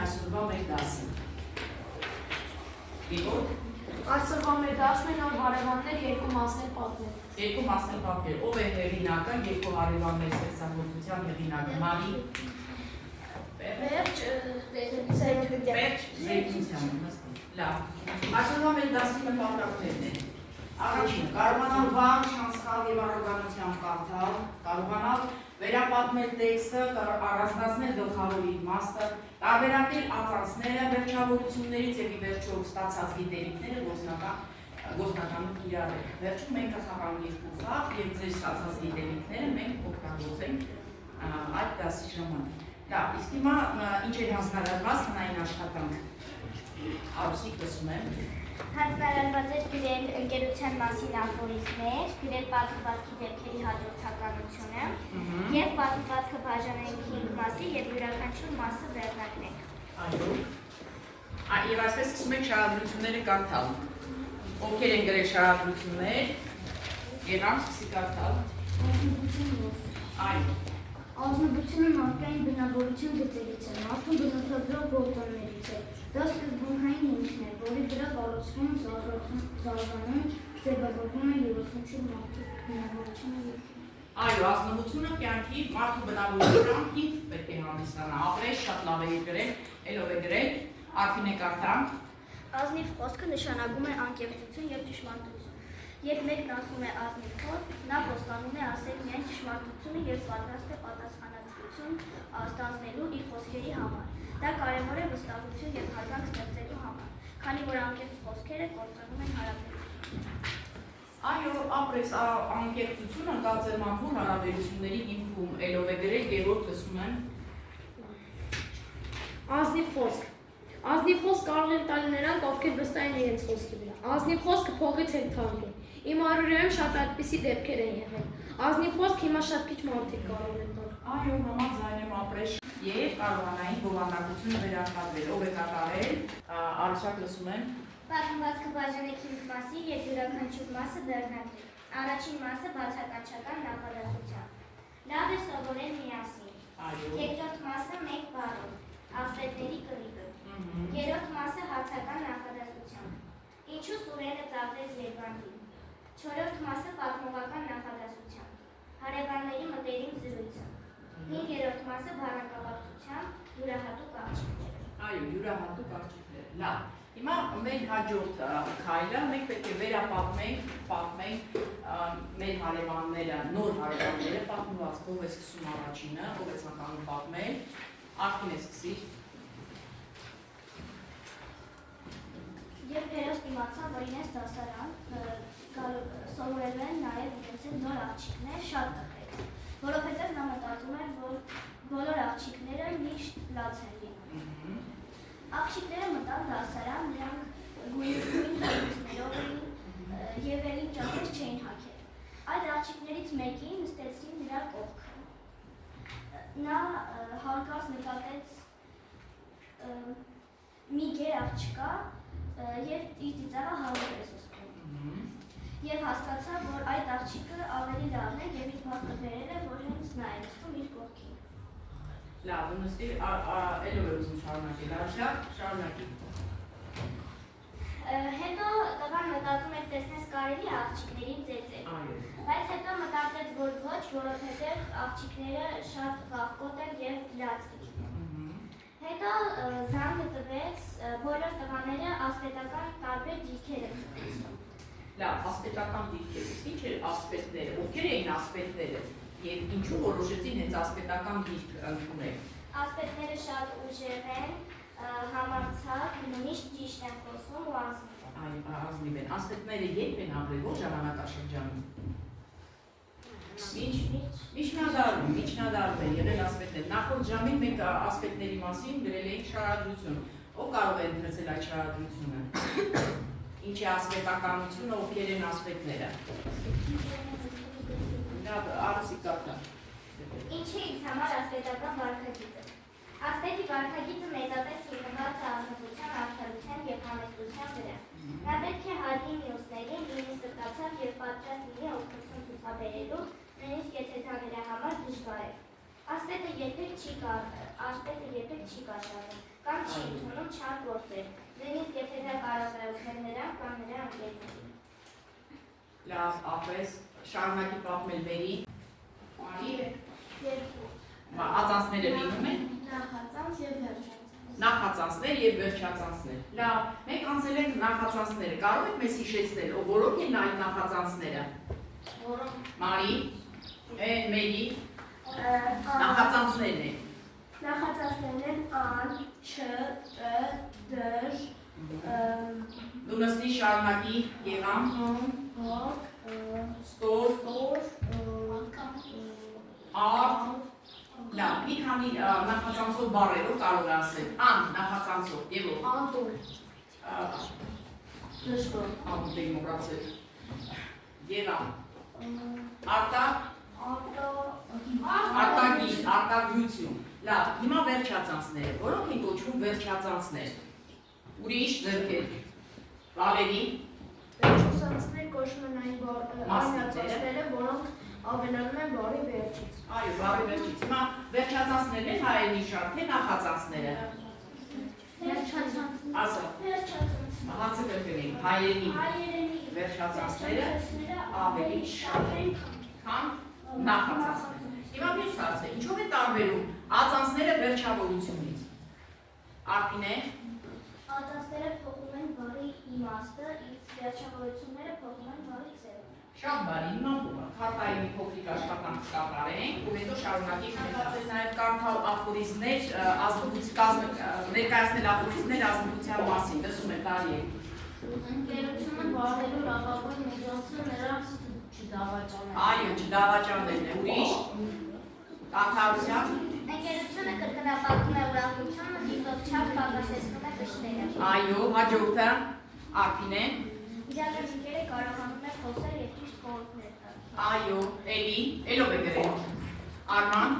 այսօրվա մեր դասը։ Գիտո՞ր։ Այսօրվա մեր դասն է նոր հարևաններ երկու մասներ պատմել։ Երկու մասներ պատմել։ Ով է հեղինակը, երկու հարևաններ ստեղծագործության հեղինակը, Մարի։ Վերջ Զեյթունցյանը, լավ։ Այսօրվա մեր դասի նպատակներն են։ Առաջինը, կարողանալ բան, շանսխալ և առոգանությամբ կարդալ, կարողանալ վերապատմել տեքստը, առանձնացնել գլխավոր իմաստը, տարբերակել ածանցները վերջավորություններից և ի վերջո ստացած գիտելիքները գործնականում կիրառել։ Վերջում մենք կխաղանք երկու խաղ և ձեր ստացած գիտելիքները մենք օգտագործենք այդ դասի ժամանակ։ Լավ, իսկ հիմա ինչ է հանձնարարված հնային աշխատանք։ Արուսիկ լսում եմ։ Հանձնարարված է գրել ընկերության մասին աֆորիզմներ, գրել պատմվածքի դեպքերի հաջորդականությունը և պատմվածքը բաժանենք 5 մասի և յուրաքանչյուր մասը վերնագրենք։ Այո։ Եվ այսպես սկսում ենք շարադրությունները կարդալ։ Ովքեր են գրել շարադրություններ, Երանք սկսի կարդալ։ Այո։ Ազնվությունը մարդկային բնավորություն գծերից է, մարդուն բնութագրող գործոններից է։ Դա սկզբունքային հիմքն է, որի վրա կառուցվում, զարգանում, ձևավորվում է յուրաքանչյուր մարդու բնավորությունը և Այո, ազնվությունը կյանքի մարդու բնավորության հիմք պետք է հանդիսանա։ Ապրես շատ լավ է գրել, ելով է գրել, Արփին է կարդամ։ Ազնիվ խոսքը նշանակում է անկեղծություն և ճշմարտություն։ Երբ մեկն ասում է ազնիվ խոսք, նա խոստանում է ասել միայն ճշմարտությունը և պատրաստ է պատասխանատվություն ստանձնելու իր խոսքերի համար։ Դա կարևոր է վստահություն և հարգանք ստեղծելու համար, քանի որ անկեղծ խոսքերը կործանում են հարաբերություն։ Այո, ապրես անկեղծությունը ընկալծերմամբ հարաբերությունների հիմքում, ելով է գրել, երրորդ լսում եմ։ Ազնիվ խոսք։ Ազնիվ խոսք կարող են տալ նրանք, ովքեր վստահ են իրենց խոսքի վրա։ Ազնիվ խոսքը փողից են թաղի։ Իմ առօրյայում շատ այդպիսի դեպքեր են եղել։ Ազնիվ խոսք հիմա շատ քիչ մարդիկ կարող են տալ։ Այո, համաձայն եմ ապրես և կարողանային բովանդակությունը վերարտադրել։ Ով է կատարել, Արուսակ լսում եմ։ Պատմվածքը բաժանեք 5 մասի և յուրաքանչյուր մասը վերնագրենք։ Առաջին մասը բացականչական նախադասությամբ։ Լավ է սովորել միասին։ Երկրորդ մասը մեկ բառով, ասպետների կռիվը։ Երրորդ մասը հարցական նախադասությամբ։ Ինչու սուրենը ծաղրեց Երևանին։ Չորրորդ մասը պատմողական նախադասությամբ։ Հարևանների մտերիմ զրույցը։ 5-րդ մասը բառակապակցությամբ, յուրահատուկ աղջիկներ։ Այո, յուրահատուկ աղջիկներ։ Լավ։ Հիմա մեր հաջորդ քայլը մենք պետք է վերապատմենք մեր հարևանները, նոր հարևանները պատմվածքով է սկսում առաջինը, ով է ցանկանում պատմել, Արփին է սկսի։ Երբ հերոսն իմացան, որ իրենց դասարան սովորելու են նաև ունեցել նոր աղջիկներ, շատ տխրեց, որովհետև նա մտածում էր, որ բոլոր աղջիկները միշտ լաց են լինում։ Աղջիկները մտան դասարան, նրանք գույն հերոսներով էին և ելին ճաշեր չէին հագել։ Այդ աղջիկներից մեկին նստեցին նրա կողքը։ Նա հանկարծ նկատեց մի գեր աղջկա և իր ծիծաղը հանդիպ է զսպում։ Եվ հասկացավ, որ այդ աղջիկը ավելի լավն է և իր բախտը բերել է, որ հենց նա է նստում իր կողքին։ Լավ, նստի, ելով է ուզում շարունակել, Արուսակ, շարունակի։ Հետո տղան մտածում էր տեսնես կարելի աղջիկներին ծեծել։ Բայց հետո մտածեց, որ ոչ, որովհետև աղջիկները շատ վախկոտ են և լաց լինում։ Հետո զանգը տվեց, բոլոր տղաները ասպետական տարբեր դիրքեր են ունեցել։ Լավ, ասպետական դիրքեր, ինչ էր ասպետները, ովքեր էին ասպետները և ինչու որոշեցին հենց ասպետական դիրք ընդունել։ Ասպետները շատ ուժեղ են, համարձակ, միշտ ճիշտ են խոսում ու ազնիվ են։ Ազնիվ են։ Ասպետները երբ են ապրել, որ ժամանակաշրջանում։ Միջնադարում են եղել ասպետներ։ Նախորդ ժամին մենք ասպետների մասին գրել էինք շարադրություն։ Ով կարող է ընթերցել այդ շարադրությունը։ Ինչ է ասպետականությունը, ովքեր են ասպետները։ Լավ, Արուսիկ կարդա։ Ինչ է ինձ համար ասպետական վարքագիծը։ Ասպետի վարքագիծը մեծապես հիմնված է ազնվության, արդարության և համեստության վրա։ Նա պետք է հարգի մյուսներին, լինի սրտացավ և պատրաստ լինի օգնություն ցուցաբերելու, նույնիսկ եթե դա նրա համար դժվար է։ Ասպետը երբեք չի կաշառվում, կամ չի շրջանում չար գործեր։ Նույնիսկ եթե դա կարող է օգնել նրան կամ նրա ընկերներին։ Լավ, ապրես, շարունակի պատմել Մերի։ Արի, Երկու։ ածանցները լինում են։ Նախածանց եւ վերջածանց։ Նախածանցներ եւ վերջածանցներ։ Լավ, մենք անցել ենք նախածանցները։ Կարող եք մեզ հիշեցնել, որոնք են այդ նախածանցները։ Որոնք Մարի, Մերի, նախածանցներն են։ նախածանցներն են ան, չ, դր, Դու նստի շարունակի եղամ, հոկ, ստոր, արդ, լավ, մի քանի նախածանցով բառերով կարող է ասել։ Ան, նախածանցով, եւ ո՞վ։ անդուր, դժգոհ, Անդուր մոռացել։ Եղամ, արտա, արտագիր, արտադրություն։ Լավ, հիմա վերջածանցները, որոնք են կոչվում վերջածանցներ։ Ուրիշ ձեռքեր։ Վալերի, վերջուսանցներ կոչվում են այն բառերը, որոնք ավելանում են բառի վերջից։ այո, բառի վերջից։ Հիմա վերջածանցներն են հայերենի շարք, թե նախածանցները։ Վերջացանց, Ասա, վերջացանց, հացը կրկնենք, հայերենի հայերենի վերջածանցները ավելի շատ են, քան նախածանցները։ Հիմա մյուս հարցը, ինչով է տարբերում ածանցները վերջավորությունից։ Արփին է, ածանցները փոխում են բառի իմաստը, իսկ վերջավորությունները փոխում են բառի ձևը։ շատ բարի, հիմա քարտայի մի փոքրիկ աշխատանք կատարենք, ու հետո շարունակենք մտածել նաև կարդալ աֆորիզմներ, ներկայացնել աֆորիզմներ ազնվության մասին, լսում եք, արի եք։ Ընկերությունը բառերու լավագույն միջոցը նրա չդավաճանն է։ Այո, չդավաճաններն է, ուրիշ, արդարության, Ընկերությունը կրկնապատում է ուրախությունը, հիշող չափ պակասեցնում է կշտերը։ այո, հաջորդը, արփին է, Իրական ընկերը կարողանում է խոսել և ճիշտ խորհուրդներ տալ։ այո, էլի, էլով է գրել, արման,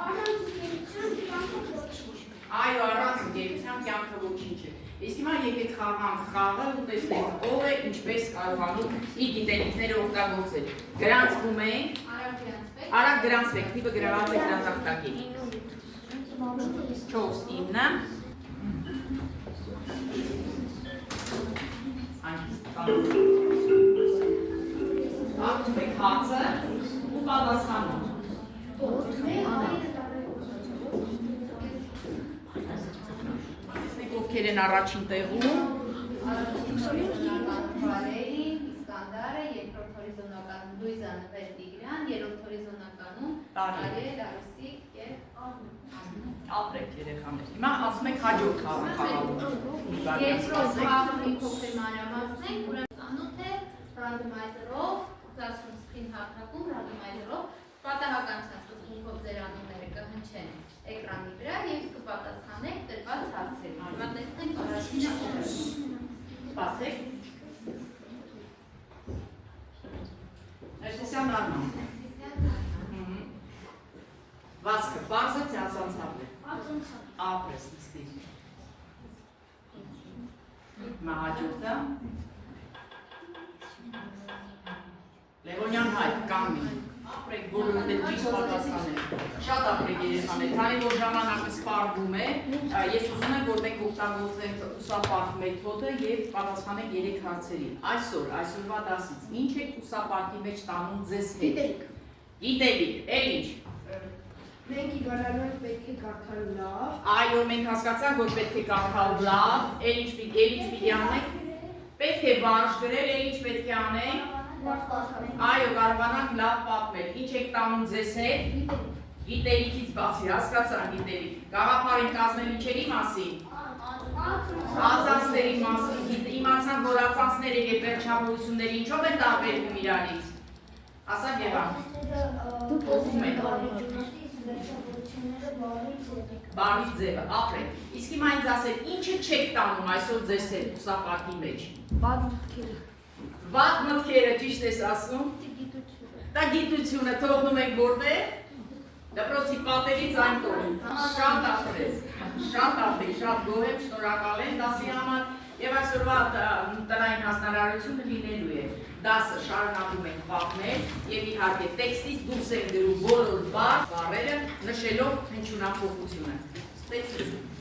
Առանց ընկերության կյանքը ոչինչ։ այո, առանց ընկերության կյանքը ոչինչ է։ Իսկ հիմա եկեք խաղանք խաղը ու տեսնենք ով է ինչպես կարողանում իր գիտելիքները օգտագործել։ Գրանցվում է, արագ գրանցվեք, թիվը գրաված է գրանցախտակի։ 4, 9 Ակտում եք հացը ու պատասխանում։ Տեսնեք ովքեր են առաջին տեղում։ Վալերի, Իսկանդարը, երկրորդ հորիզոնականում Լուիզանը Տիգրան, երրորդ հորիզոնականում Տարիե, Լարուսիկ եւ Ապրեք երեխաներ։ Հիմա ասում եք հաջորդ խաղը խաղալու։ երկրորդ խաղը մի փոքր մանրամասնենք, ուրեմն անոթ է ռանդոմայզերով, classroom screen հարթակում ռանդոմայզերով պատահական ցանցով ձեր անունները կհնչեն էկրանի վրա եւ կպատասխանեք տրված հարցերին։ Հիմա տեսնենք առաջինը ով է։ Սպասեք։ Այսինքն Արման։ Վասկը, բարձր թե ասանցավ է։ Ապրես նստի։ Հիմա հաջորդը։ Լևոնյան Հայկ, կանգնի։ Ապրեք բոլորդ է ճիշտ պատասխանեք։ Շատ ապրեք երեխաներ, քանի որ ժամանակը սպառվում է, ես ուզում եմ, որ մենք օգտագործենք ուսապարք մեթոդը եւ պատասխանենք 3 հարցերին։ Այսօրվա դասից ինչ եք ուսապարքի մեջ տանում ձեզ հետ։ Գիտելիք, էլ ինչ։ Մենք իվանալու ենք պետք է կարդալ լավ։ Այո, մենք հասկացանք, որ պետք է կարդալ լավ, էլ ինչ պիտի անենք։ Պետք է բարձ գրել, էլ ինչ պետք է անենք։ Այո, կարողանանք լավ պատմել։ Ինչ եք տանում ձեզ հետ։ Գիտելիքից բացի, հասկացանք գիտելիք։ Գաղափար են կազմել ինչերի մասին։ Ածանցների մասին։ Իմացանք, որ ածանցները եւ վերջավորությունները ինչով են տարբերվում իրանից։ Ասա Գևան։ Բարի ձևը, ապրեք։ Իսկ հիմա ինձ ասեք, ինչը չեք տանում այսօր ձեզ հետ ուսապարկի մեջ։ Վատ մտքերը ճիշտ ես ասում։ Դա գիտությունը թողնում ենք որտեղ։ Դպրոցի պատերից այն տորին։ Շատ ապրես, շատ գոհ եմ, շնորհակալ եմ դասի համար եւ այսօրվա տնային հանրարարությունը լինելու է։ Դասը շարունակում ենք պատմել եւ իհարկե տեքստից դուրս ենք գրում բոլոր բառերը, նշելով հնչյունափոխությունը։ Ստեցություն։